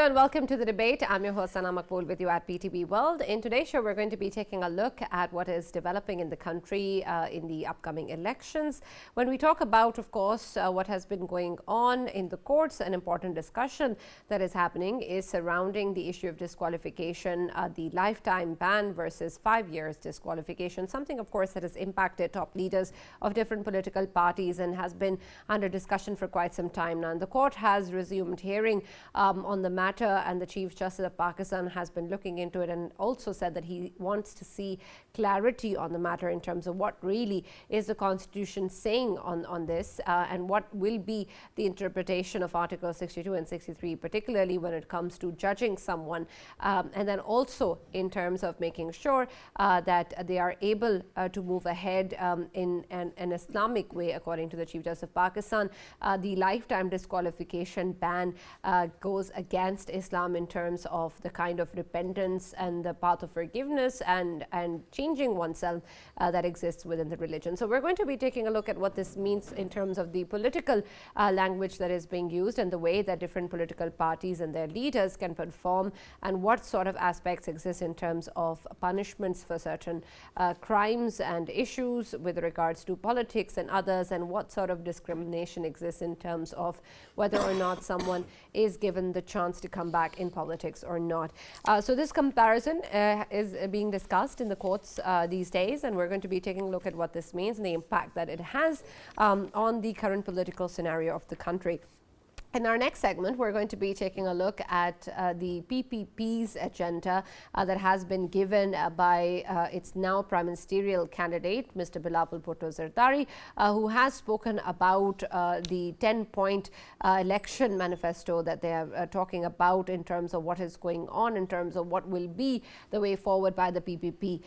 and welcome to the debate. I'm your host, Maqbool, with you at PTP World. In today's show, we're going to be taking a look at what is developing in the country in the upcoming elections. When we talk about, of course, what has been going on in the courts, an important discussion that is happening is surrounding the issue of disqualification, the lifetime ban versus 5 years disqualification, something, of course, that has impacted top leaders of different political parties and has been under discussion for quite some time now. And the court has resumed hearing on the matter, and the Chief Justice of Pakistan has been looking into it and also said that he wants to see clarity on the matter in terms of what really is the Constitution saying on this and what will be the interpretation of Article 62 and 63, particularly when it comes to judging someone, and then also in terms of making sure that they are able to move ahead in an Islamic way, according to the Chief Justice of Pakistan. The lifetime disqualification ban goes against Islam in terms of the kind of repentance and the path of forgiveness and changing oneself that exists within the religion. So we're going to be taking a look at what this means in terms of the political language that is being used and the way that different political parties and their leaders can perform, and what sort of aspects exist in terms of punishments for certain crimes and issues with regards to politics and others, and what sort of discrimination exists in terms of whether or not someone is given the chance to come back in politics or not. So this comparison is being discussed in the courts these days, and we're going to be taking a look at what this means and the impact that it has on the current political scenario of the country. In our next segment, we're going to be taking a look at the PPP's agenda that has been given by its now prime ministerial candidate, Mr. Bilawal Zardari, who has spoken about the 10-point election manifesto that they are talking about in terms of what is going on, in terms of what will be the way forward by the PPP.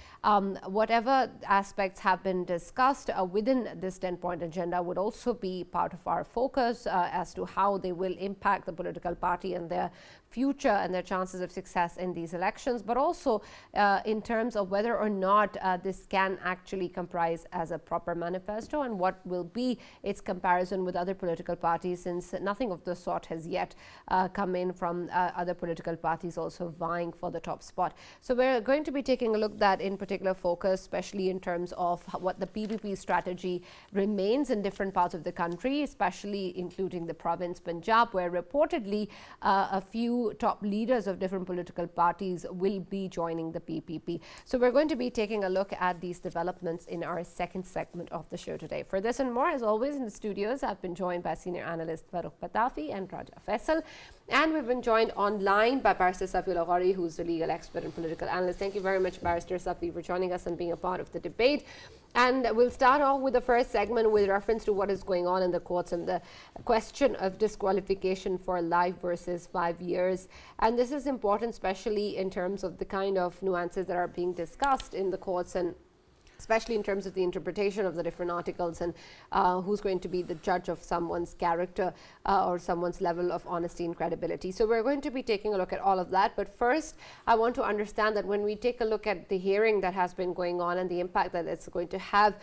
Whatever aspects have been discussed within this 10-point agenda would also be part of our focus as to how they will impact the political party and their future and their chances of success in these elections, but also in terms of whether or not this can actually comprise as a proper manifesto, and what will be its comparison with other political parties, since nothing of the sort has yet come in from other political parties also vying for the top spot. So we're going to be taking a look at that in particular focus, especially in terms of what the PPP strategy remains in different parts of the country, especially including the province Punjab, where reportedly a few top leaders of different political parties will be joining the PPP. So we're going to be taking a look at these developments in our second segment of the show today. For this and more, as always, in the studios, I've been joined by senior analyst Farrukh Pitafi and Faisal, and we've been joined online by Barrister Safi, Ghauri, who's the legal expert and political analyst. Thank you very much, Barrister Safi, for joining us and being a part of the debate. And we'll start off with the first segment with reference to what is going on in the courts and the question of disqualification for life versus 5 years. And this is important, especially in terms of the kind of nuances that are being discussed in the courts, and especially in terms of the interpretation of the different articles and who's going to be the judge of someone's character or someone's level of honesty and credibility. So we're going to be taking a look at all of that. But first, I want to understand that when we take a look at the hearing that has been going on and the impact that it's going to have,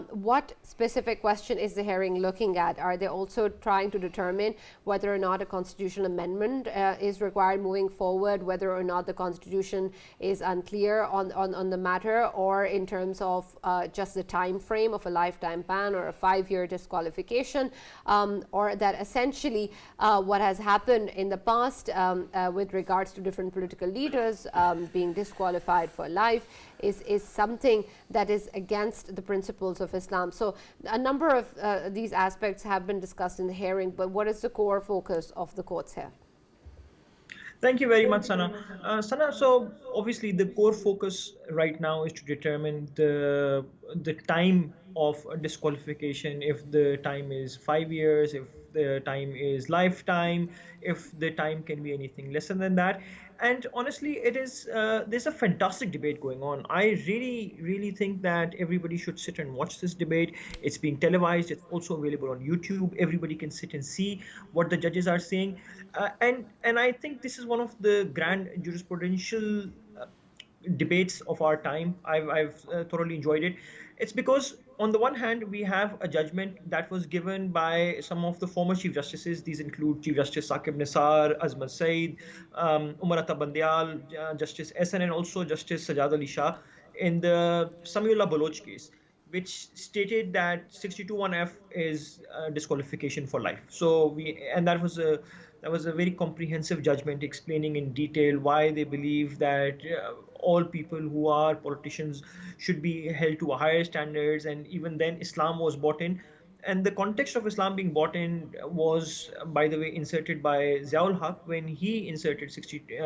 what specific question is the hearing looking at? Are they also trying to determine whether or not a constitutional amendment is required moving forward, whether or not the Constitution is unclear on the matter, or in terms of just the time frame of a lifetime ban or a 5-year disqualification, or that essentially what has happened in the past with regards to different political leaders being disqualified for life is something that is against the principles of Islam. So a number of these aspects have been discussed in the hearing, but what is the core focus of the courts here? Thank you very much, Sana. Sana, so obviously the core focus right now is to determine the time of disqualification, if the time is 5 years, if the time is lifetime, if the time can be anything lesser than that. And honestly, it is there's a fantastic debate going on. I really think that everybody should sit and watch this debate. It's being televised. It's also available on YouTube. Everybody can sit and see what the judges are saying. And I think this is one of the grand jurisprudential debates of our time. I've thoroughly enjoyed it. It's because on the one hand, we have a judgment that was given by some of the former Chief Justices. These include Chief Justice Saqib Nisar, Azman Saeed, Umar Ata Bandial, Justice SN, and also Justice Sajad Ali Shah in the Samiullah Baloch case, which stated that 62(1)(f is disqualification for life. So and that was a very comprehensive judgment explaining in detail why they believe that all people who are politicians should be held to a higher standards, and even then Islam was brought in. And the context of Islam being brought in was, by the way, inserted by Ziaul Haq when he inserted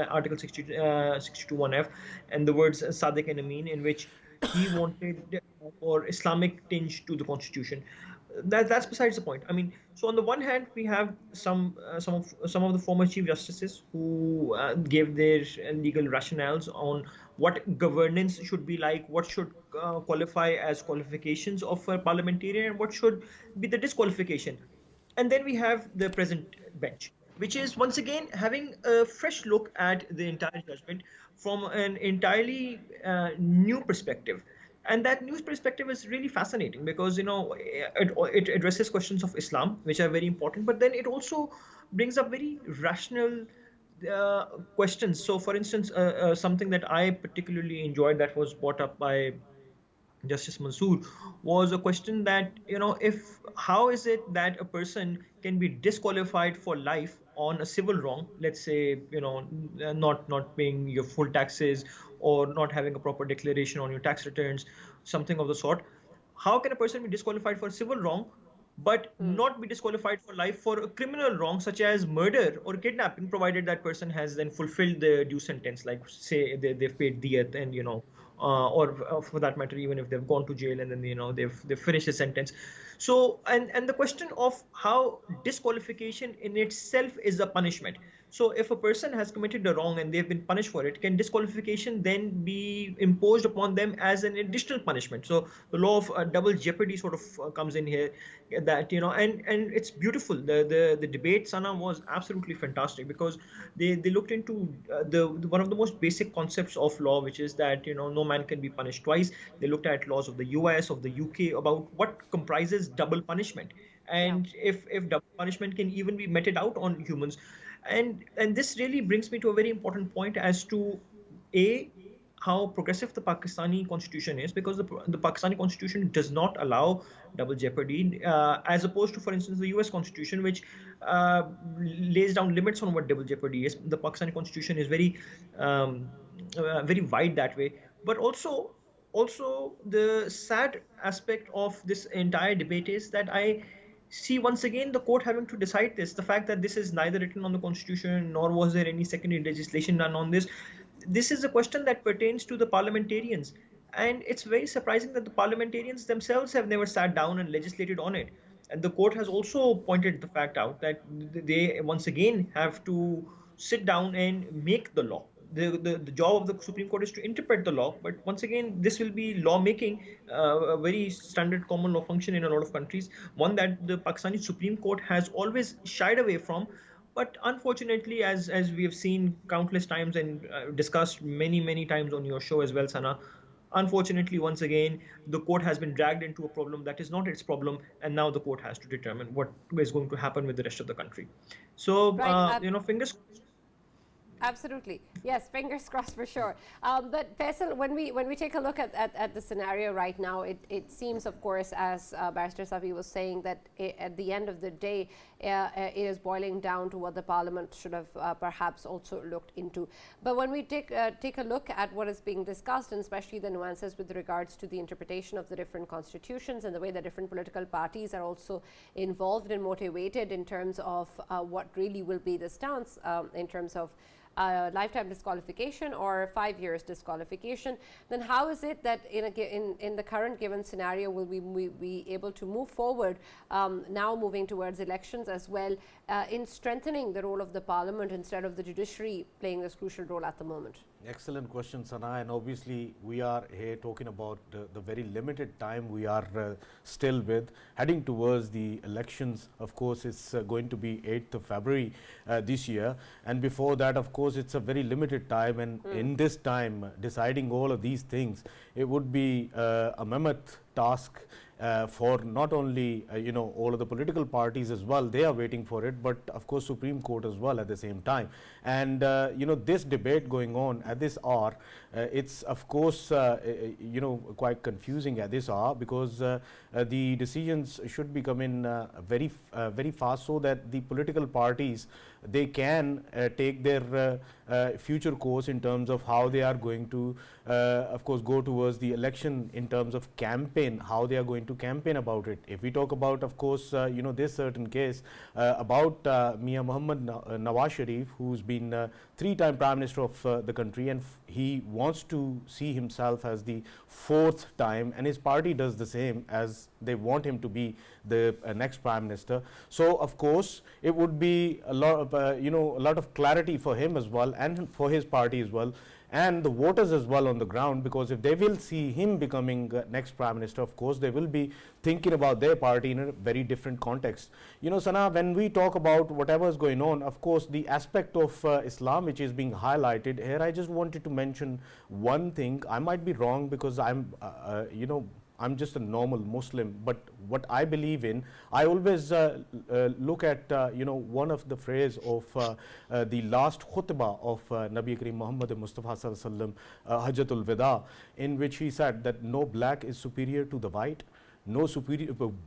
Article 62(1)(f) and the words Sadiq and Amin, in which he wanted or Islamic tinge to the constitution. That's besides the point. I mean, so on the one hand, we have some of the former chief justices who gave their legal rationales on what governance should be like, what should qualify as qualifications of a parliamentarian, and what should be the disqualification. And then we have the present bench, which is once again having a fresh look at the entire judgment from an entirely new perspective. And that new perspective is really fascinating because it addresses questions of Islam, which are very important, but then it also brings up very rational questions. So, for instance, something that I particularly enjoyed that was brought up by Justice Mansoor was a question that, if how is it that a person can be disqualified for life on a civil wrong, let's say, not paying your full taxes or not having a proper declaration on your tax returns, something of the sort. How can a person be disqualified for civil wrong but not be disqualified for life for a criminal wrong such as murder or kidnapping, provided that person has then fulfilled the due sentence, like say they've paid diyat and or for that matter, even if they've gone to jail and then they've finished the sentence. So and the question of how disqualification in itself is a punishment. So if a person has committed a wrong and they've been punished for it, can disqualification then be imposed upon them as an additional punishment? So the law of double jeopardy sort of comes in here, that and it's beautiful. The debate, Sana, was absolutely fantastic because they looked into the one of the most basic concepts of law, which is that no man can be punished twice. They looked at laws of the US, of the UK, about what comprises double punishment, and if double punishment can even be meted out on humans. And this really brings me to a very important point as to how progressive the Pakistani constitution is, because the Pakistani constitution does not allow double jeopardy, as opposed to, for instance, the US constitution, which lays down limits on what double jeopardy is. The Pakistani constitution is very wide that way. But also the sad aspect of this entire debate is that I see once again the court having to decide this. The fact that this is neither written on the constitution nor was there any secondary legislation done on this. This is a question that pertains to the parliamentarians. And it's very surprising that the parliamentarians themselves have never sat down and legislated on it. And the court has also pointed the fact out that they once again have to sit down and make the law. The job of the Supreme Court is to interpret the law, but once again, this will be lawmaking, a very standard common law function in a lot of countries, one that the Pakistani Supreme Court has always shied away from. But unfortunately, as we have seen countless times and discussed many times on your show as well, Sana, unfortunately, once again, the court has been dragged into a problem that is not its problem, and now the court has to determine what is going to happen with the rest of the country. So, fingers. Absolutely. Yes, fingers crossed for sure. But Faisal, when we take a look at the scenario right now, it seems, of course, as Barrister Safi was saying, that at the end of the day, it is boiling down to what the Parliament should have perhaps also looked into. But when we take a look at what is being discussed, and especially the nuances with regards to the interpretation of the different constitutions and the way that different political parties are also involved and motivated in terms of what really will be the stance in terms of lifetime disqualification or 5 years disqualification, then how is it that in the current given scenario will we be able to move forward now moving towards elections as well in strengthening the role of the parliament instead of the judiciary playing this crucial role at the moment? Excellent question, Sana, and obviously we are here talking about the very limited time we are still with, heading towards the elections. Of course, it's going to be 8th of February this year, and before that, of course, it's a very limited time, and in this time, deciding all of these things, it would be a mammoth task for not only all of the political parties as well, they are waiting for it, but of course Supreme Court as well at the same time. And this debate going on at this hour, it's of course quite confusing at this hour, because the decisions should be coming very fast, so that the political parties, they can take their future course in terms of how they are going to of course go towards the election, in terms of campaign, how they are going to campaign about it. If we talk about, of course, this certain case about Mia Muhammad Nawaz Sharif, who's been 3-time Prime Minister of the country, and he wants to see himself as the 4th time, and his party does the same, as they want him to be the next Prime Minister. So of course it would be a lot of a lot of clarity for him as well, and for his party as well, and the voters as well on the ground, because if they will see him becoming next Prime Minister, of course they will be thinking about their party in a very different context. Sana, when we talk about whatever is going on, of course the aspect of Islam which is being highlighted here, I just wanted to mention one thing. I might be wrong, because I'm I'm just a normal Muslim, but what I believe in, I always look at one of the phrase of the last khutbah of Nabi Kareem Muhammad Mustafa Sallallahu Alaihi Wasallam, Hajjatul Wada, in which he said that no black is superior to the white, no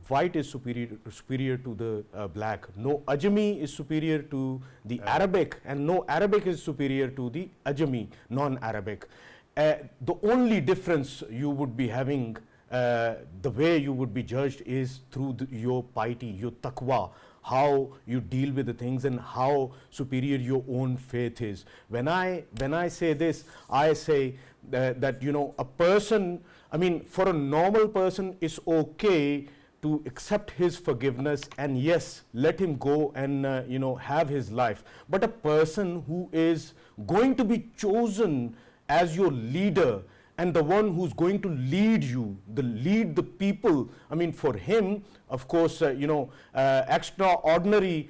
white is superior to the black, no Ajami is superior to the Arabic, and no Arabic is superior to the Ajami, non-Arabic. The only difference you would be having, the way you would be judged, is through your piety, your taqwa, how you deal with the things, and how superior your own faith is. When I say this, I say that a person, I mean, for a normal person, it's okay to accept his forgiveness, and yes, let him go and have his life. But a person who is going to be chosen as your leader, and the one who's going to lead you, lead the people, I mean, for him, of course, extraordinary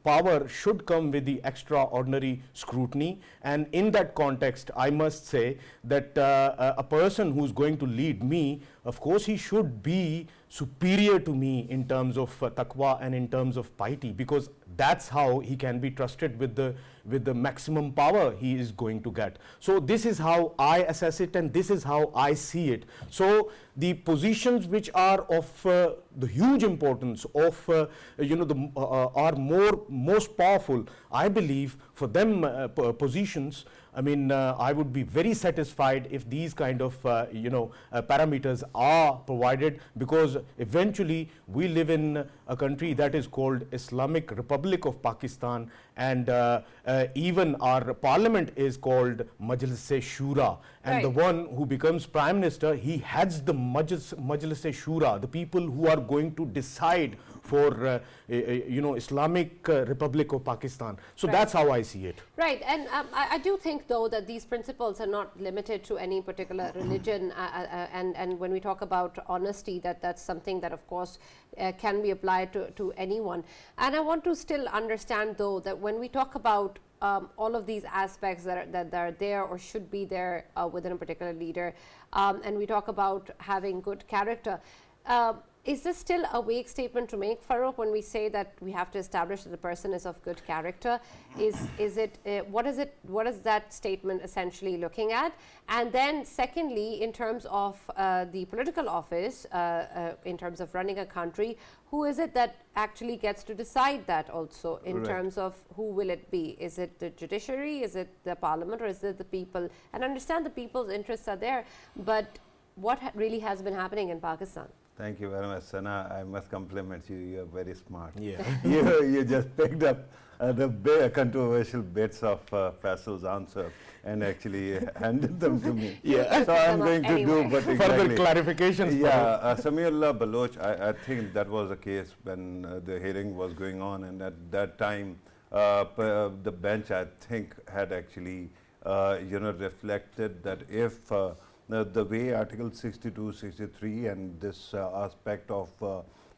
power should come with the extraordinary scrutiny. And in that context, I must say that a person who's going to lead me, of course, he should be superior to me in terms of taqwa and in terms of piety, because that's how he can be trusted with the maximum power he is going to get. So this is how I assess it, and this is how I see it. So the positions which are of the huge importance, of are most powerful, I believe, for them positions, I mean, I would be very satisfied if these kind of parameters are provided, because eventually we live in a country that is called Islamic Republic of Pakistan, and even our parliament is called Majlis-e Shura, and the one who becomes Prime Minister, he heads the Majlis-e Shura, the people who are going to decide for Islamic Republic of Pakistan. So that's how I see it. Right, and I do think though that these principles are not limited to any particular religion, and when we talk about honesty, that's something that of course can be applied to anyone. And I want to still understand though that when we talk about all of these aspects that are there or should be there within a particular leader, and we talk about having good character, is this still a vague statement to make, Farrukh, when we say that we have to establish that the person is of good character? What is that statement essentially looking at? And then secondly, in terms of the political office, in terms of running a country, who is it that actually gets to decide that also in terms of who will it be? Is it the judiciary, is it the parliament, or is it the people? And understand the people's interests are there, but what really has been happening in Pakistan? Thank you very much, Sana. I must compliment you. You are very smart. Yeah. You just picked up the controversial bits of Faisal's answer and actually handed them to me. Yeah. So I'm going to do, but Further exactly. clarifications. Yeah, Samiullah Baloch, I think that was the case when the hearing was going on, and at that time, the bench, I think, had actually, reflected that if the way Article 62, 63 and this aspect of,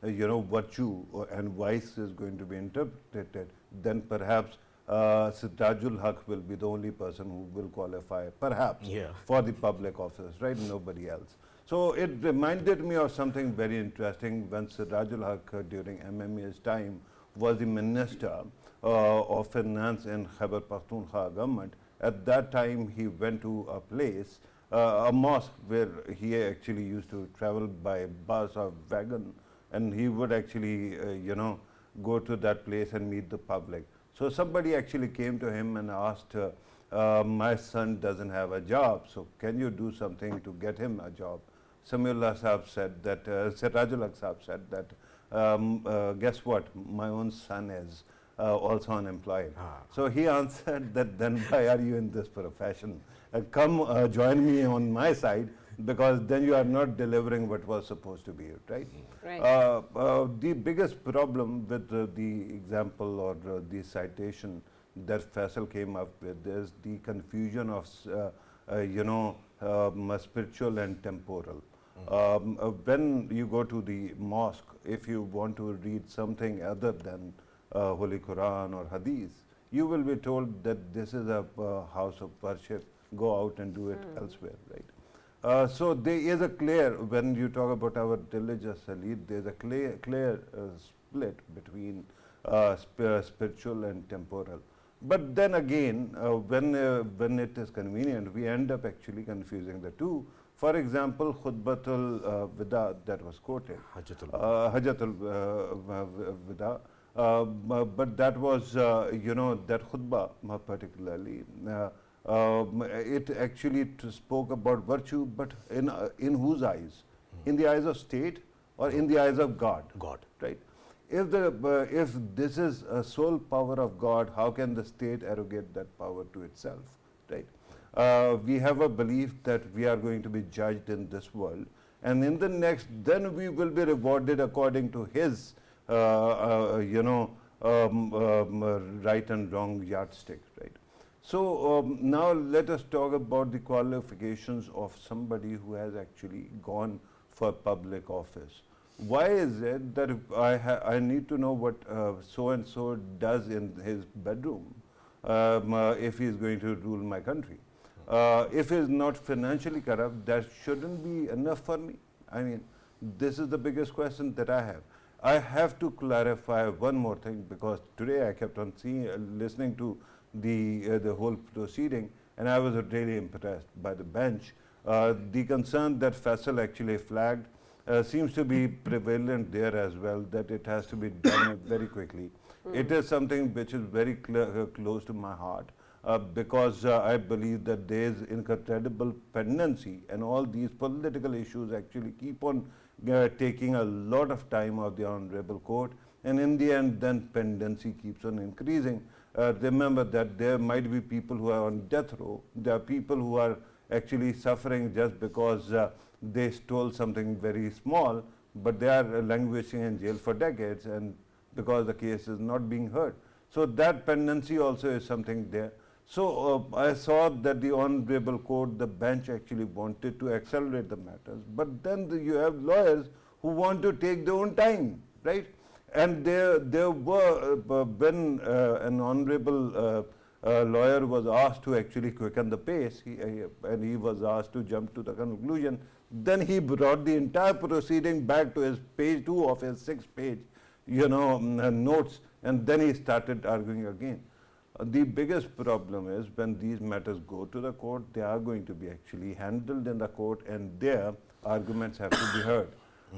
virtue and vice is going to be interpreted, then perhaps Sirajul Haq will be the only person who will qualify, perhaps, for the public office, right? Nobody else. So it reminded me of something very interesting when Sirajul Haq during MMA's time was the Minister of Finance in Khyber Pakhtunkhwa government. At that time, he went to a place, a mosque where he actually used to travel by bus or wagon, and he would actually, go to that place and meet the public. So somebody actually came to him and asked, my son doesn't have a job, so can you do something to get him a job? Samiullah Sahab said that, Sirajul Haq Sahab said that, guess what, my own son is also unemployed. So he answered that, then why are you in this profession? Come join me on my side, because then you are not delivering what was supposed to be, right? Right. The biggest problem with the example or the citation that Faisal came up with is the confusion of, spiritual and temporal. When you go to the mosque, if you want to read something other than Holy Quran or Hadith, you will be told that this is a house of worship, go out and do it elsewhere, right? So there is a clear, when you talk about our religious elite, there is a clear split between spiritual and temporal. But then again, when it is convenient, we end up actually confusing the two. For example, Khutbatul Wida that was quoted, Hajjatul Wida, but that was, that khutbah particularly, it actually spoke about virtue, but in whose eyes? In the eyes of state or in the eyes of God? God. Right? If this is a sole power of God, how can the state arrogate that power to itself? Right? We have a belief that we are going to be judged in this world, and in the next, then we will be rewarded according to his, right and wrong yardstick, right? So now let us talk about the qualifications of somebody who has actually gone for public office. Why is it that I need to know what so-and-so does in his bedroom if he is going to rule my country? If he is not financially corrupt, that shouldn't be enough for me. I mean, this is the biggest question that I have. I have to clarify one more thing, because today I kept on listening to the whole proceeding, and I was really impressed by the bench. The concern that Faisal actually flagged seems to be prevalent there as well, that it has to be done very quickly. It is something which is very close to my heart, because I believe that there is incredible pendency, and all these political issues actually keep on taking a lot of time of the Honorable Court, and in the end then pendency keeps on increasing. Remember that there might be people who are on death row, there are people who are actually suffering just because they stole something very small, but they are languishing in jail for decades, and because the case is not being heard. So that pendency also is something there. So I saw that the Honorable Court, the bench actually wanted to accelerate the matters, but then you have lawyers who want to take their own time, right? And there were, when an honorable lawyer was asked to actually quicken the pace, and he was asked to jump to the conclusion, then he brought the entire proceeding back to his page 2 of his 6-page, notes, and then he started arguing again. The biggest problem is when these matters go to the court, they are going to be actually handled in the court, and their arguments have to be heard.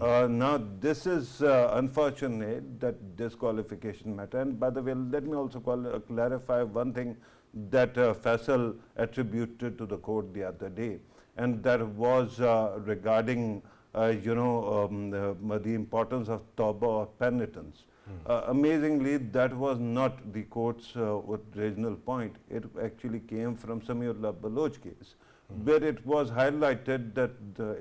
Now, this is unfortunate, that disqualification matter. And by the way, let me also clarify one thing that Faisal attributed to the court the other day, and that was regarding, the importance of tawbah or penitence. Amazingly, that was not the court's original point. It actually came from Samiullah Baloch case, where it was highlighted that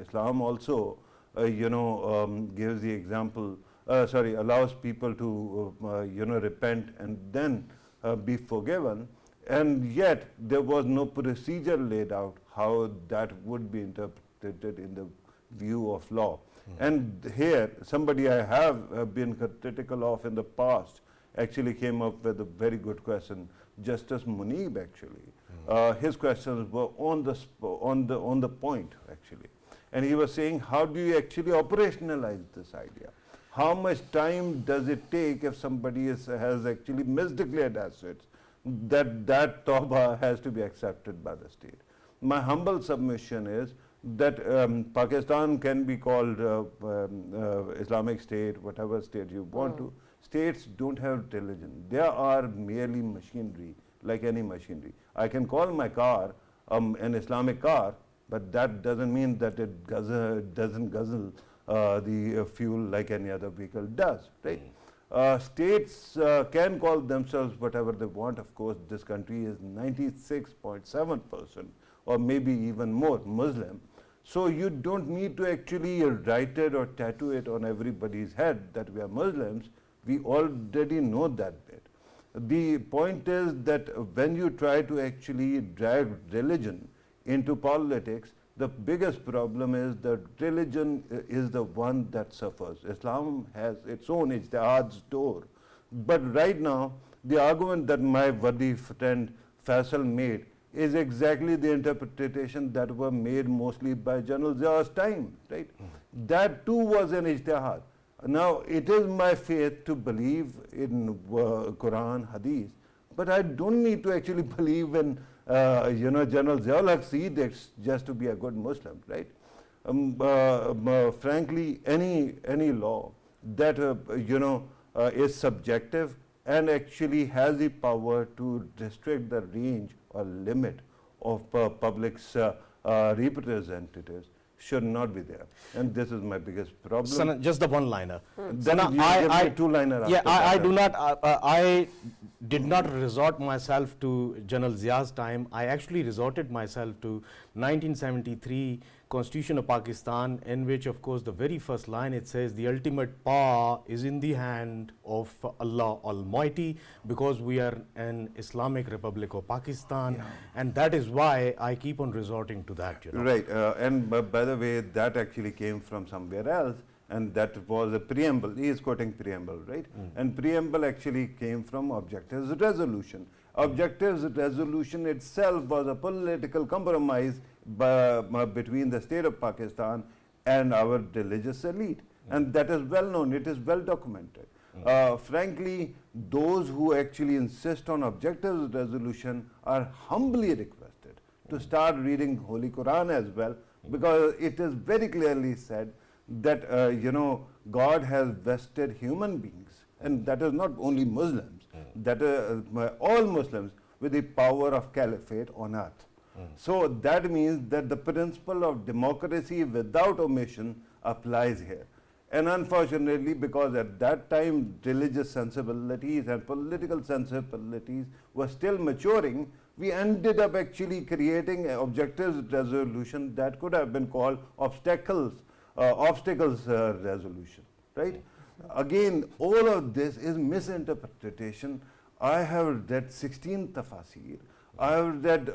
Islam also, gives the example, allows people to, repent and then be forgiven. And yet, there was no procedure laid out how that would be interpreted in the view of law. And here, somebody I have been critical of in the past actually came up with a very good question. Justice Munib actually, his questions were on the point actually, and he was saying, how do you actually operationalize this idea? How much time does it take if somebody has actually misdeclared assets? That tawbah has to be accepted by the state. My humble submission is that Pakistan can be called Islamic State, whatever state you want to. States don't have religion. They are merely machinery, like any machinery. I can call my car an Islamic car, but that doesn't mean that it doesn't guzzle the fuel like any other vehicle does, right? States can call themselves whatever they want. Of course, this country is 96.7% or maybe even more Muslim. So you don't need to actually write it or tattoo it on everybody's head that we are Muslims. We already know that bit. The point is that when you try to actually drag religion into politics, the biggest problem is that religion is the one that suffers. Islam has its own ijtihad store. But right now, the argument that my Wadi friend Faisal made is exactly the interpretation that were made mostly by General Zia's time, right? That too was an ijtihad. Now, it is my faith to believe in Quran, Hadith, but I don't need to actually believe in General Zia's edicts just to be a good Muslim, right? Frankly, any law that is subjective and actually has the power to restrict the range or limit of public's representatives should not be there, and this is my biggest problem. Sana, just the one-liner. Then I two-liner. Yeah, I do not. I did not resort myself to General Zia's time. I actually resorted myself to 1973 Constitution of Pakistan, in which, of course, the very first line it says, "The ultimate power is in the hand of Allah Almighty," because we are an Islamic Republic of Pakistan, and that is why I keep on resorting to that. Right, and by the way, that actually came from somewhere else, and that was a preamble. He is quoting preamble, right? And preamble actually came from Objectives Resolution. Objectives Resolution itself was a political compromise between the state of Pakistan and our religious elite, and that is well known, it is well documented. Frankly, those who actually insist on Objectives Resolution are humbly requested to start reading Holy Quran as well, because it is very clearly said that God has vested human beings, and that is not only Muslims, that all Muslims, with the power of caliphate on earth. So that means that the principle of democracy without omission applies here. And unfortunately, because at that time religious sensibilities and political sensibilities were still maturing, we ended up actually creating an Objectives Resolution that could have been called obstacles resolution, right? Again, all of this is misinterpretation. I have read 16 tafasir. I have read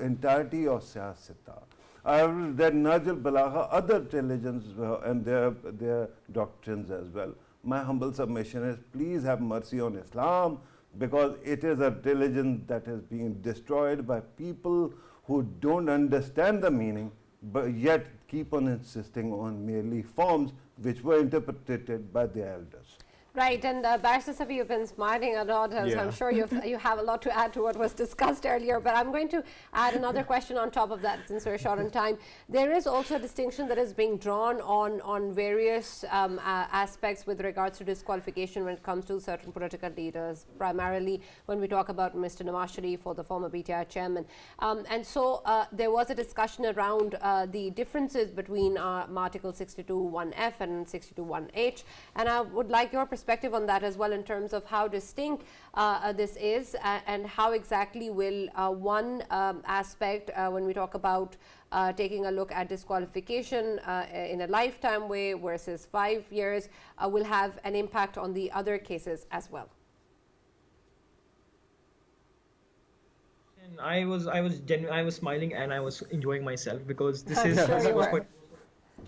entirety of Siyasita. I have read Najul Balagha, other religions and their doctrines as well. My humble submission is, please have mercy on Islam, because it is a religion that is being destroyed by people who don't understand the meaning, but yet keep on insisting on merely forms which were interpreted by the elders. Right, and Barrister Safi, you've been smiling a lot, so I'm sure you have a lot to add to what was discussed earlier, but I'm going to add another question on top of that since we're short on time. There is also a distinction that is being drawn on various aspects with regards to disqualification when it comes to certain political leaders, primarily when we talk about Mr. Nawaz Sharif or the former BTI chairman. And so there was a discussion around the differences between Article 62(1)(f) and 62(1)(h), and I would like your perspective perspective on that as well in terms of how distinct this is and how exactly will one aspect when we talk about taking a look at disqualification in a lifetime way versus 5 years will have an impact on the other cases as well. And I was smiling and I was enjoying myself because this I'm is sure you were. quite.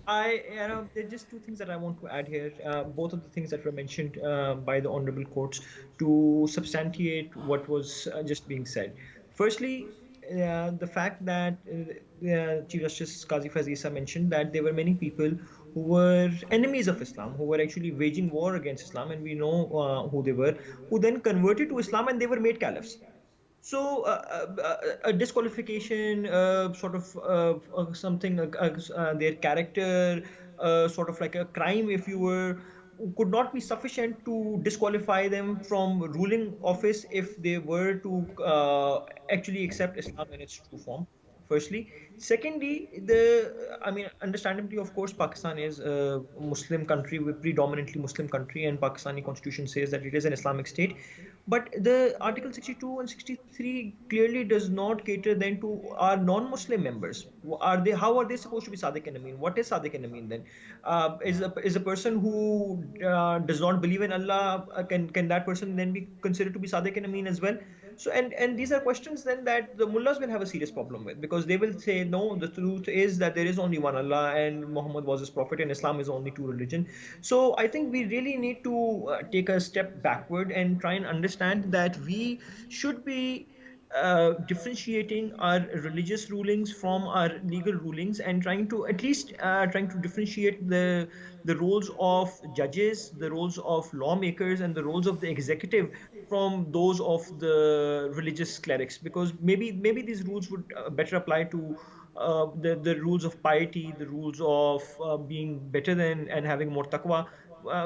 There are just two things that I want to add here. Both of the things that were mentioned by the honorable courts to substantiate what was just being said. Firstly, the fact that Chief Justice Qazi Faiz Issa mentioned that there were many people who were enemies of Islam, who were actually waging war against Islam, and we know who they were, who then converted to Islam and they were made caliphs. So a disqualification, sort of something, their character, sort of like a crime, if you were, could not be sufficient to disqualify them from ruling office if they were to actually accept Islam in its true form. Firstly, secondly, understandably, of course, Pakistan is a Muslim country, predominantly Muslim country, and Pakistani constitution says that it is an Islamic state. But the Article 62 and 63 clearly does not cater then to our non-Muslim members. How are they supposed to be Sadiq and Amin? What is Sadiq and Amin then? Is a person who does not believe in Allah, can that person then be considered to be Sadiq and Amin as well? So and these are questions then that the mullahs will have a serious problem with, because they will say, no, the truth is that there is only one Allah and Muhammad was his prophet and Islam is only two religion. So I think we really need to take a step backward and try and understand that we should be differentiating our religious rulings from our legal rulings, and trying to at least trying to differentiate the roles of judges, the roles of lawmakers, and the roles of the executive from those of the religious clerics, because maybe these rules would better apply to the rules of piety, the rules of being better than and having more taqwa,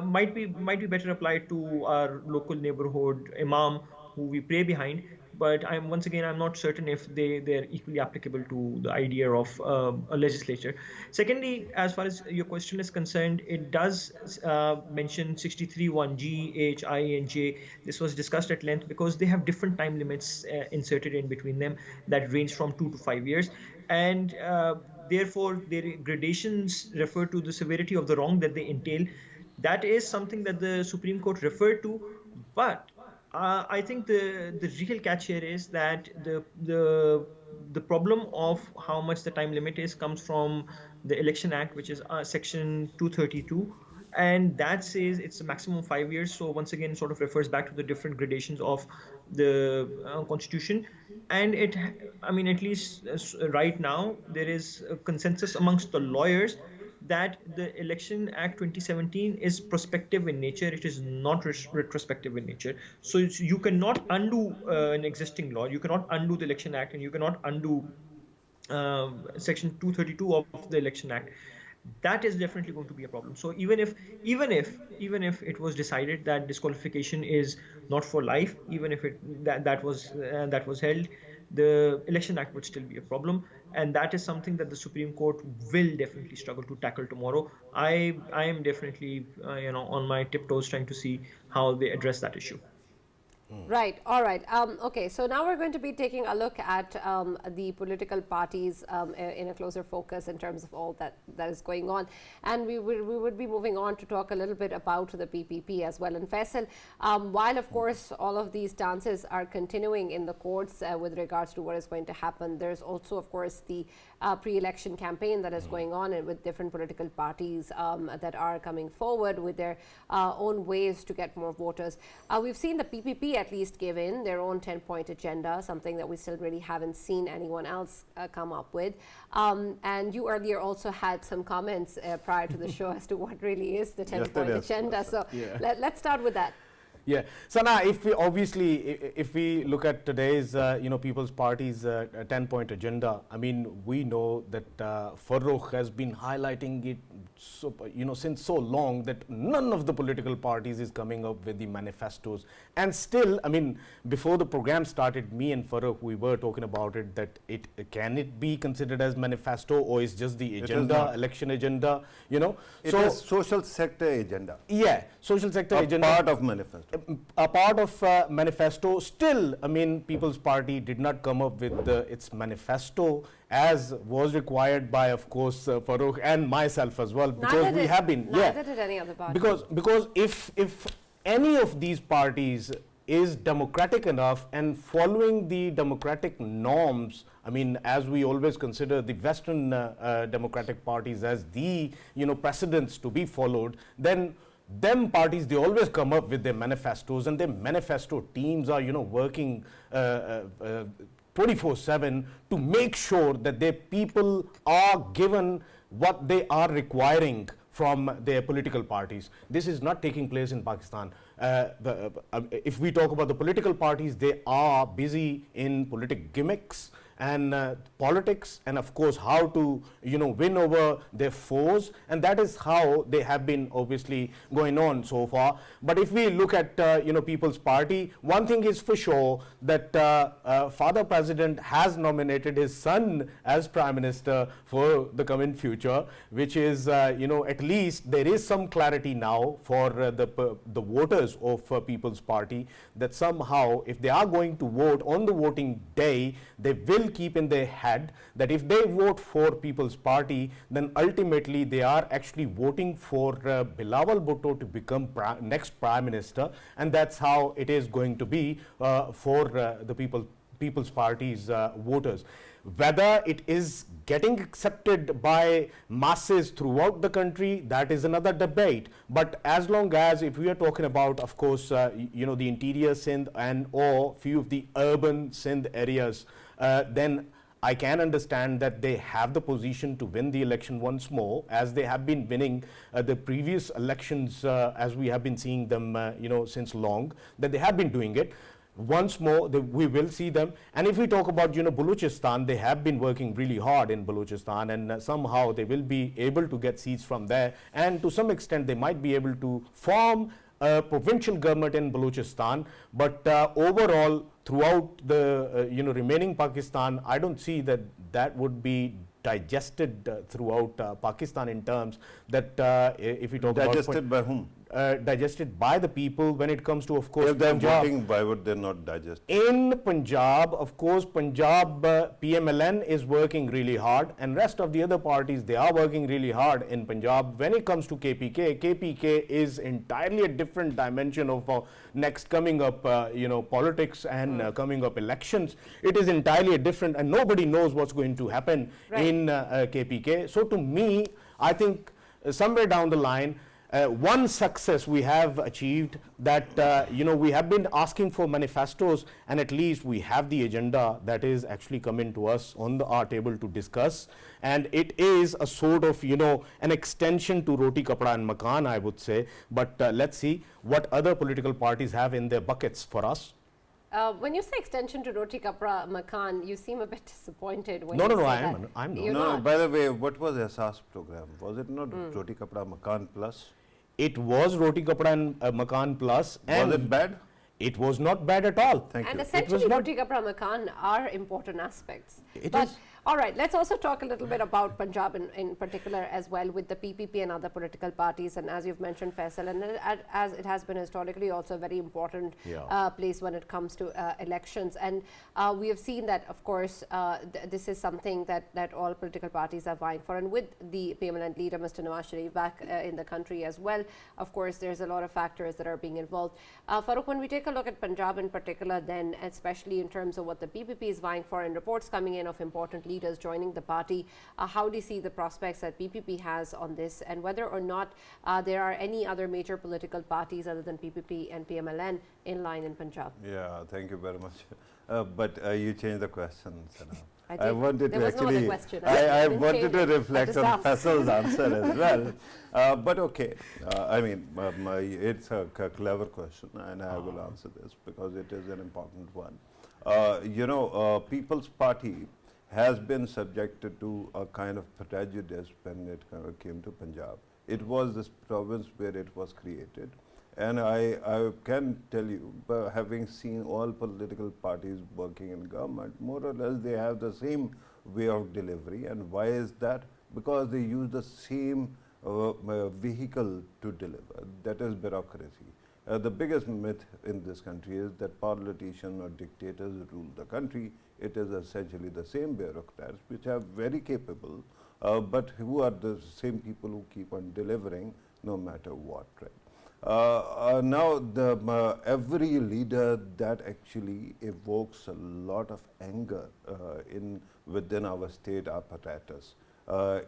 might be better applied to our local neighborhood imam who we pray behind. But I'm not certain if they're equally applicable to the idea of a legislature. Secondly, as far as your question is concerned, it does mention 63(1)(g), H, I, and J. This was discussed at length because they have different time limits inserted in between them that range from 2 to 5 years, and therefore their gradations refer to the severity of the wrong that they entail. That is something that the Supreme Court referred to, but I think the real catch here is that the problem of how much the time limit is comes from the Election Act, which is section 232, and that says it's a maximum 5 years. So once again, sort of refers back to the different gradations of the Constitution. And at least right now, there is a consensus amongst the lawyers that the Election Act 2017 is prospective in nature. It is not retrospective in nature. So you cannot undo an existing law. You cannot undo the Election Act, and you cannot undo section 232 of the Election Act. That is definitely going to be a problem. So even if it was decided that disqualification is not for life, even if that was held, the Election Act would still be a problem, and that is something that the Supreme Court will definitely struggle to tackle tomorrow. I am definitely on my tiptoes trying to see how they address that issue. Right. All right. Okay. So now we're going to be taking a look at the political parties in a closer focus in terms of all that is going on, and we would be moving on to talk a little bit about the PPP as well. And Faisal, while of course all of these dances are continuing in the courts with regards to what is going to happen, there's also of course the pre-election campaign that is going on, and with different political parties that are coming forward with their own ways to get more voters. We've seen the PPP at least give in their own 10-point agenda, something that we still really haven't seen anyone else come up with. And you earlier also had some comments prior to the show as to what really is the 10-point agenda. So let's start with that. Yeah, Sana, if we obviously, if we look at today's, People's Party's 10-point agenda, I mean, we know that Farrukh has been highlighting it, since so long that none of the political parties is coming up with the manifestos. And still, I mean, before the program started, me and Farrukh, we were talking about it, that can it be considered as manifesto, or is just the agenda, election agenda, It is social sector agenda. Yeah, social sector agenda. Part of manifesto. A part of manifesto. Still, I mean, People's Party did not come up with its manifesto as was required by, of course, Farrukh and myself as well, because we have been. Neither did any other party. Because if any of these parties is democratic enough and following the democratic norms, I mean, as we always consider the Western democratic parties as the precedents to be followed, then them parties, they always come up with their manifestos, and their manifesto teams are working 24/7 to make sure that their people are given what they are requiring from their political parties. This is not taking place in Pakistan. If we talk about the political parties, they are busy in politic gimmicks and politics, and of course how to win over their foes, and that is how they have been obviously going on so far. But if we look at People's Party, one thing is for sure, that Father President has nominated his son as Prime Minister for the coming future, which is at least there is some clarity now for the voters of People's Party, that somehow if they are going to vote on the voting day, they will keep in their head that if they vote for People's Party, then ultimately they are actually voting for Bilawal Bhutto to become next Prime Minister, and that's how it is going to be for the People's Party's voters. Whether it is getting accepted by masses throughout the country, that is another debate. But as long as, if we are talking about, of course, the interior Sindh and or few of the urban Sindh areas, then I can understand that they have the position to win the election once more, as they have been winning the previous elections, as we have been seeing them, since long, that they have been doing it. Once more, we will see them. And if we talk about Balochistan, they have been working really hard in Balochistan, and somehow they will be able to get seats from there, and to some extent they might be able to form a provincial government in Balochistan. But overall, throughout the remaining Pakistan, I don't see that would be digested throughout Pakistan, in terms that if we talk digested by whom? Digested by the people when it comes to, of course, if they're Punjab. voting, why would they not digest? In Punjab, of course, Punjab PMLN is working really hard, and rest of the other parties, they are working really hard in Punjab. When it comes to KPK is entirely a different dimension of next coming up politics and coming up elections. It is entirely different, and nobody knows what's going to happen in KPK. So to me, I think somewhere down the line, one success we have achieved, that we have been asking for manifestos, and at least we have the agenda that is actually coming to us on our table to discuss, and it is a sort of an extension to Roti Kapda and Makan, I would say. But let's see what other political parties have in their buckets for us. When you say extension to Roti Kapda Makan, you seem a bit disappointed when No, you say I'm that. not. No, by the way, what was Asas program? Was it not Roti Kapda Makan Plus? It was Roti Kapda and Makan Plus. And was it bad? It was not bad at all. Thank and you. essentially, Roti Kapda Makan are important aspects. But all right, let's also talk a little bit about Punjab in particular as well, with the PPP and other political parties. And as you've mentioned, Faisal, and as it has been historically also a very important place when it comes to elections. And we have seen that, of course, this is something that all political parties are vying for. And with the PMLN leader, Mr. Nawaz Sharif, back in the country as well, of course, there's a lot of factors that are being involved. Farrukh, when we take a look at Punjab in particular, then, especially in terms of what the PPP is vying for, and reports coming in of important leaders joining the party, how do you see the prospects that PPP has on this, and whether or not there are any other major political parties other than PPP and PMLN in line in Punjab? Yeah, thank you very much. But you changed the question, Sana. I wanted there to was actually, no other question. I didn't wanted change to it. I reflect just on asked. Faisal's answer as well. But okay, I mean, it's a clever question, and I will answer this because it is an important one. People's Party has been subjected to a kind of prejudice when it came to Punjab. It was this province where it was created. And I can tell you, having seen all political parties working in government, more or less they have the same way of delivery. And why is that? Because they use the same vehicle to deliver, that is bureaucracy. The biggest myth in this country is that politicians or dictators rule the country. It is essentially the same bureaucrats which are very capable, but who are the same people who keep on delivering no matter what, right? Now, every leader that actually evokes a lot of anger within our state apparatus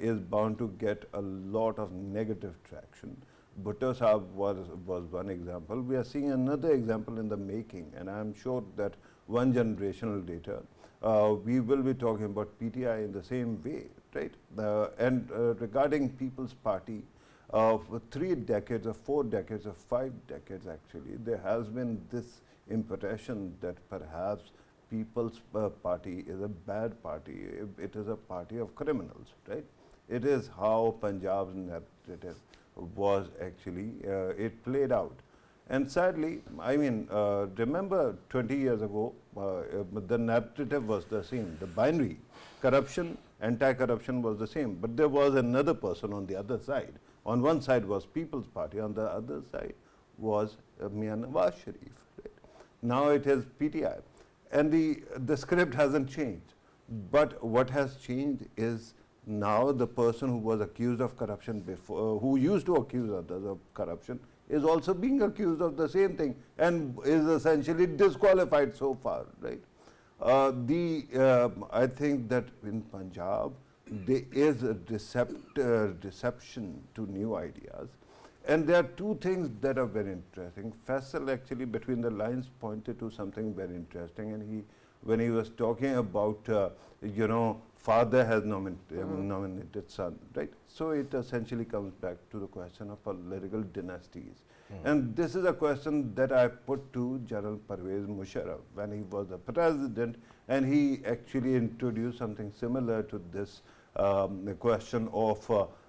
is bound to get a lot of negative traction. Bhutto Sahab was one example. We are seeing another example in the making, and I am sure that one generation later, we will be talking about PTI in the same way, right? Regarding People's Party, for 3 decades or 4 decades or 5 decades actually, there has been this impression that perhaps People's Party is a bad party. It is a party of criminals, right? It is how Punjab's narrative was actually, it played out. And sadly, I mean, remember 20 years ago, the narrative was the same. The binary, corruption, anti-corruption was the same. But there was another person on the other side. On one side was People's Party, on the other side was Mian Nawaz Sharif. Right? Now it is PTI. And the script hasn't changed. But what has changed is now the person who was accused of corruption before, who used to accuse others of corruption, is also being accused of the same thing and is essentially disqualified so far, right? I think that in Punjab, there is a deception to new ideas. And there are two things that are very interesting. Faisal actually between the lines pointed to something very interesting, and when he was talking about, father has nominated son, right? So it essentially comes back to the question of political dynasties. And this is a question that I put to General Pervez Musharraf when he was the president, and he actually introduced something similar to this question of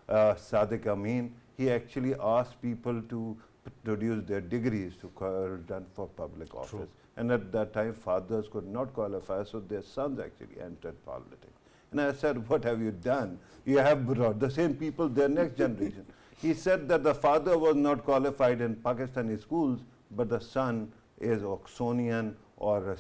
Sadiq Amin. He actually asked people to produce their degrees to run for public office. True. And at that time, fathers could not qualify, so their sons actually entered politics. And I said, what have you done? You have brought the same people, their next generation. He said that the father was not qualified in Pakistani schools, but the son is Oxonian or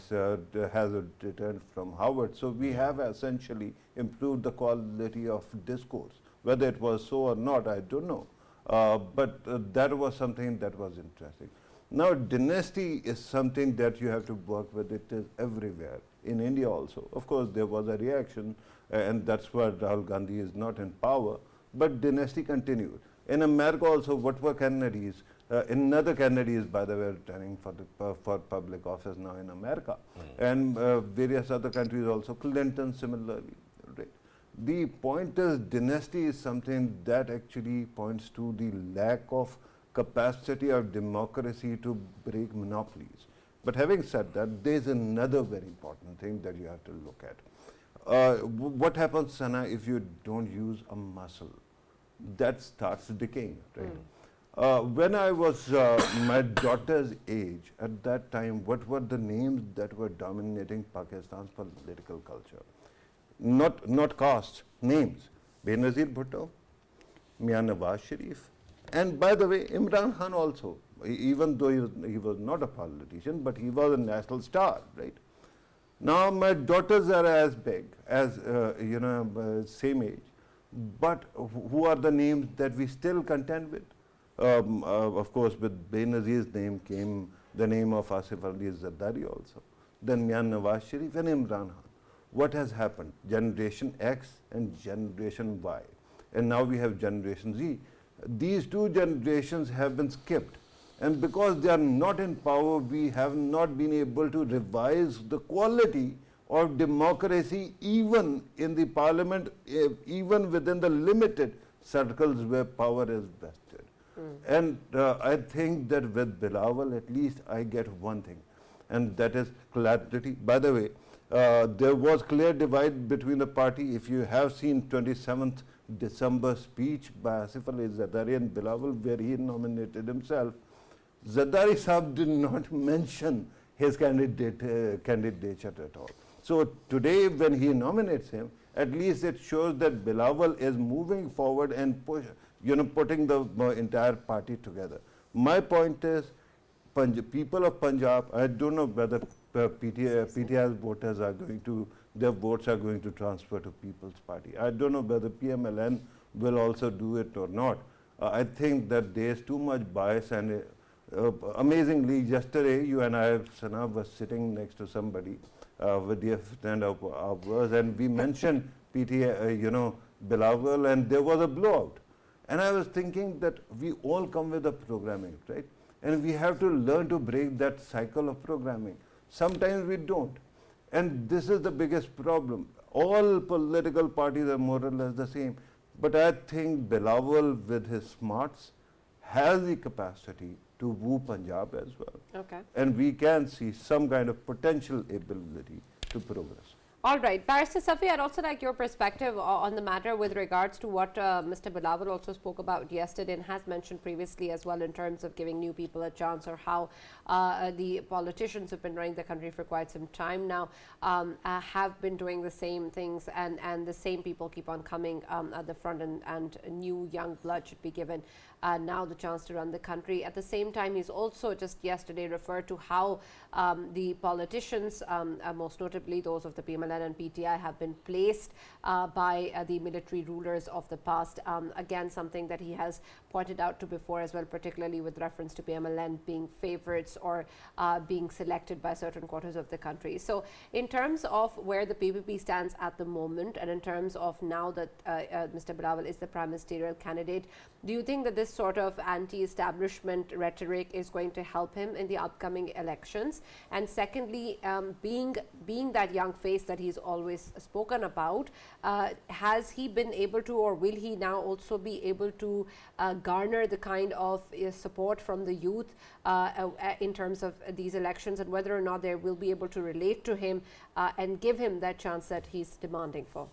has returned from Harvard. So we have essentially improved the quality of discourse. Whether it was so or not, I don't know. But that was something that was interesting. Now, dynasty is something that you have to work with. It is everywhere. In India also. Of course, there was a reaction, and that's why Rahul Gandhi is not in power. But dynasty continued. In America also, what were Kennedys? Another Kennedy is, by the way, returning for public office now in America. And various other countries also. Clinton similarly. Right? The point is, dynasty is something that actually points to the lack of capacity of democracy to break monopolies. But having said that, there is another very important thing that you have to look at. What happens, Sana, if you don't use a muscle? That starts decaying, right? When I was my daughter's age, at that time, what were the names that were dominating Pakistan's political culture? Not caste, names. Benazir Bhutto, Mian Nawaz Sharif, and by the way, Imran Khan also, even though he was not a politician, but he was a national star, right? Now my daughters are as big, as same age, but who are the names that we still contend with? Of course, with Benazir's name came the name of Asif Ali Zardari also. Then Mian Nawaz Sharif and Imran Khan. What has happened? Generation X and Generation Y. And now we have Generation Z. These two generations have been skipped. And because they are not in power, we have not been able to revise the quality of democracy, even in the parliament, even within the limited circles where power is vested. And I think that with Bilawal, at least I get one thing, and that is clarity. By the way, there was clear divide between the party. If you have seen 27th December speech by Asif Ali Zardari and Bilawal, where he nominated himself, Zardari Sahab did not mention his candidature at all. So today, when he nominates him, at least it shows that Bilawal is moving forward and putting the entire party together. My point is, people of Punjab, I don't know whether PTI's voters are going to, their votes are going to transfer to People's Party. I don't know whether PMLN will also do it or not. I think that there is too much bias, and amazingly, yesterday you and I, Sana, was sitting next to somebody with the friend of ours, and we mentioned Bilawal, and there was a blowout. And I was thinking that we all come with a programming, right? And we have to learn to break that cycle of programming. Sometimes we don't. And this is the biggest problem. All political parties are more or less the same. But I think Bilawal, with his smarts, has the capacity to woo Punjab as well. Okay. And we can see some kind of potential ability to progress. All right, Barrister Safi, I'd also like your perspective on the matter with regards to what Mr. Bilawal also spoke about yesterday and has mentioned previously as well, in terms of giving new people a chance, or how the politicians who've been running the country for quite some time now have been doing the same things, and the same people keep on coming at the front, and new young blood should be given now the chance to run the country. At the same time, he's also just yesterday referred to how the politicians, most notably those of the PMLN and PTI, have been placed by the military rulers of the past. Again, something that he has pointed out to before as well, particularly with reference to PMLN being favorites or being selected by certain quarters of the country. So in terms of where the PPP stands at the moment, and in terms of now that Mr. Bilawal is the prime ministerial candidate, do you think that this sort of anti-establishment rhetoric is going to help him in the upcoming elections? And secondly, being that young face that he's always spoken about, has he been able to, or will he now also be able to garner the kind of support from the youth in terms of these elections, and whether or not they will be able to relate to him and give him that chance that he's demanding for?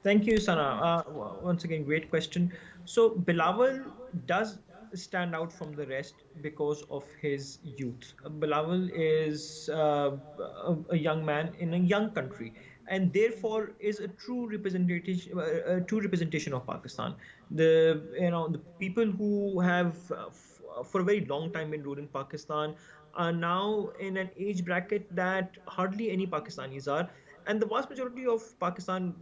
Thank you, Sana. Once again, great question. So Bilawal does stand out from the rest because of his youth. Bilawal is a young man in a young country, and therefore is a true representation of Pakistan. The people who have for a very long time been ruling Pakistan are now in an age bracket that hardly any Pakistanis are. And the vast majority of Pakistani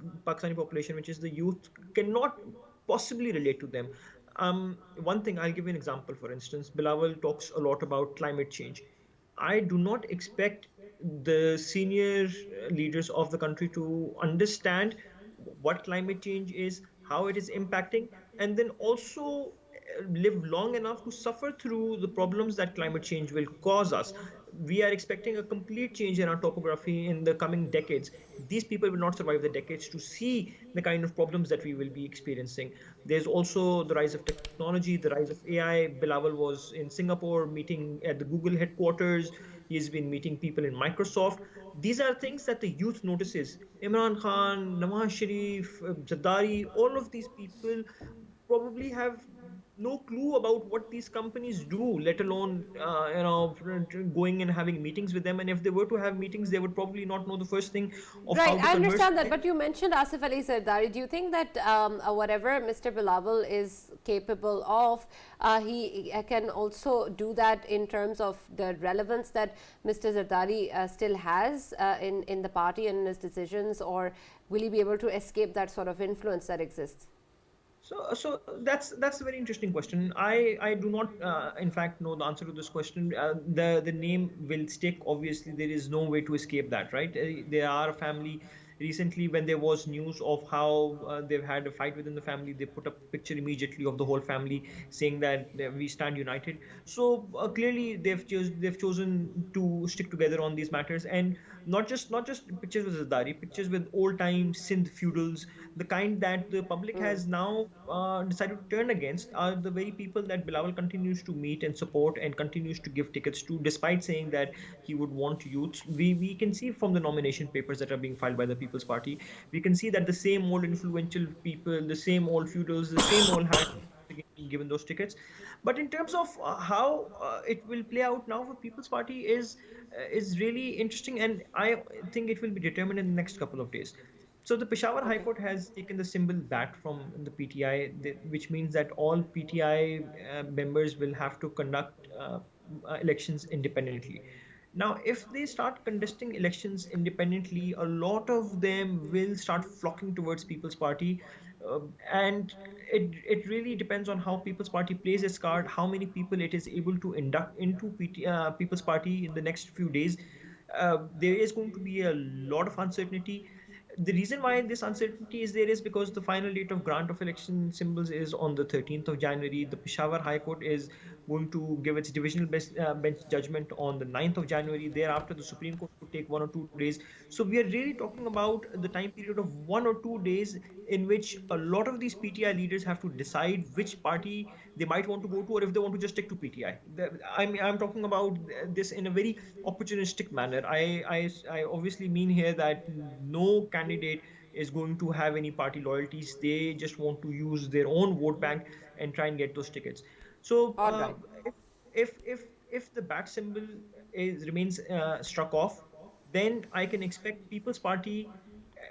population, which is the youth, cannot possibly relate to them. One thing, I'll give you an example. For instance, Bilawal talks a lot about climate change. I do not expect the senior leaders of the country to understand what climate change is, how it is impacting, and then also live long enough to suffer through the problems that climate change will cause us. We are expecting a complete change in our topography in the coming decades. These people will not survive the decades to see the kind of problems that we will be experiencing. There's also the rise of technology, the rise of AI. Bilawal was in Singapore meeting at the Google headquarters. He's been meeting people in Microsoft. These are things that the youth notices. Imran Khan, Nawaz Sharif, Zardari, all of these people probably have no clue about what these companies do, let alone going and having meetings with them. And if they were to have meetings, they would probably not know the first thing of how to Right, I understand converse. that, but you mentioned Asif Ali Zardari. Do you think that whatever Mr. Bilawal is capable of, he can also do that in terms of the relevance that Mr. Zardari still has in the party and in his decisions, or will he be able to escape that sort of influence that exists? So that's a very interesting question. I do not in fact know the answer to this question. The name will stick. Obviously, there is no way to escape that, right? They are a family. Recently, when there was news of how they've had a fight within the family, they put a picture immediately of the whole family saying that we stand united. So clearly, they've chosen to stick together on these matters. And not just pictures with Zardari, pictures with old time Sindh feudals, the kind that the public has now decided to turn against, are the very people that Bilawal continues to meet and support and continues to give tickets to, despite saying that he would want youths. We can see from the nomination papers that are being filed by the People's Party, we can see that the same old influential people, the same old feudals, the same old hand given those tickets. But in terms of how it will play out now for People's Party is really interesting, and I think it will be determined in the next couple of days. So the Peshawar High Court has taken the symbol bat from the PTI, which means that all PTI members will have to conduct elections independently. Now, if they start conducting elections independently, a lot of them will start flocking towards People's Party. And it really depends on how People's Party plays its card, how many people it is able to induct into People's Party in the next few days. There is going to be a lot of uncertainty. The reason why this uncertainty is there is because the final date of grant of election symbols is on the 13th of January. The Peshawar High Court is going to give its divisional bench judgment on the 9th of January. Thereafter, the Supreme Court could take 1 or 2 days. So we are really talking about the time period of 1 or 2 days in which a lot of these PTI leaders have to decide which party they might want to go to, or if they want to just stick to PTI. I'm talking about this in a very opportunistic manner. I obviously mean here that no candidate is going to have any party loyalties. They just want to use their own vote bank and try and get those tickets. So if the bat symbol remains struck off, then I can expect People's Party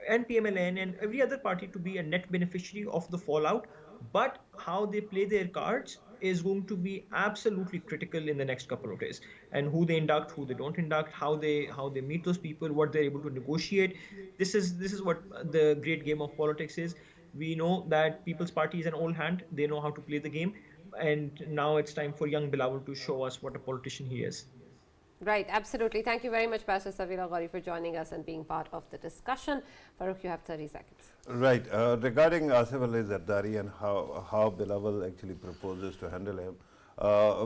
and PMLN and every other party to be a net beneficiary of the fallout. But how they play their cards is going to be absolutely critical in the next couple of days. And who they induct, who they don't induct, how they meet those people, what they're able to negotiate. This is what the great game of politics is. We know that People's Party is an old hand. They know how to play the game. And now it's time for young Bilawal to show us what a politician he is. Right, absolutely. Thank you very much, Pastor Savila Ghauri, for joining us and being part of the discussion. Farrukh, you have 30 seconds. Right. Regarding Asif Ali Zardari and how Bilawal actually proposes to handle him,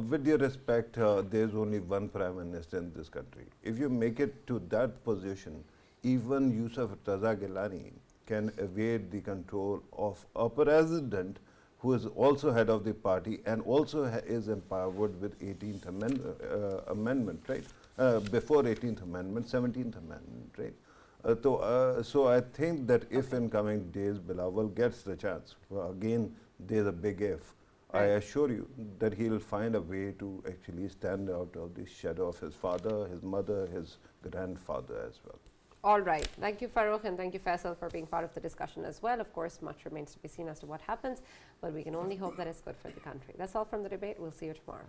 with due respect, there's only one Prime Minister in this country. If you make it to that position, even Yusuf Raza Gilani can evade the control of a president who is also head of the party and also is empowered with 18th amendment, right? Before 18th amendment, 17th amendment, right? So I think that if in coming days Bilawal gets the chance, again, there's a big if, I assure you that he'll find a way to actually stand out of the shadow of his father, his mother, his grandfather as well. All right. Thank you, Farrukh, and thank you, Faisal, for being part of the discussion as well. Of course, much remains to be seen as to what happens, but we can only hope that it's good for the country. That's all from the debate. We'll see you tomorrow.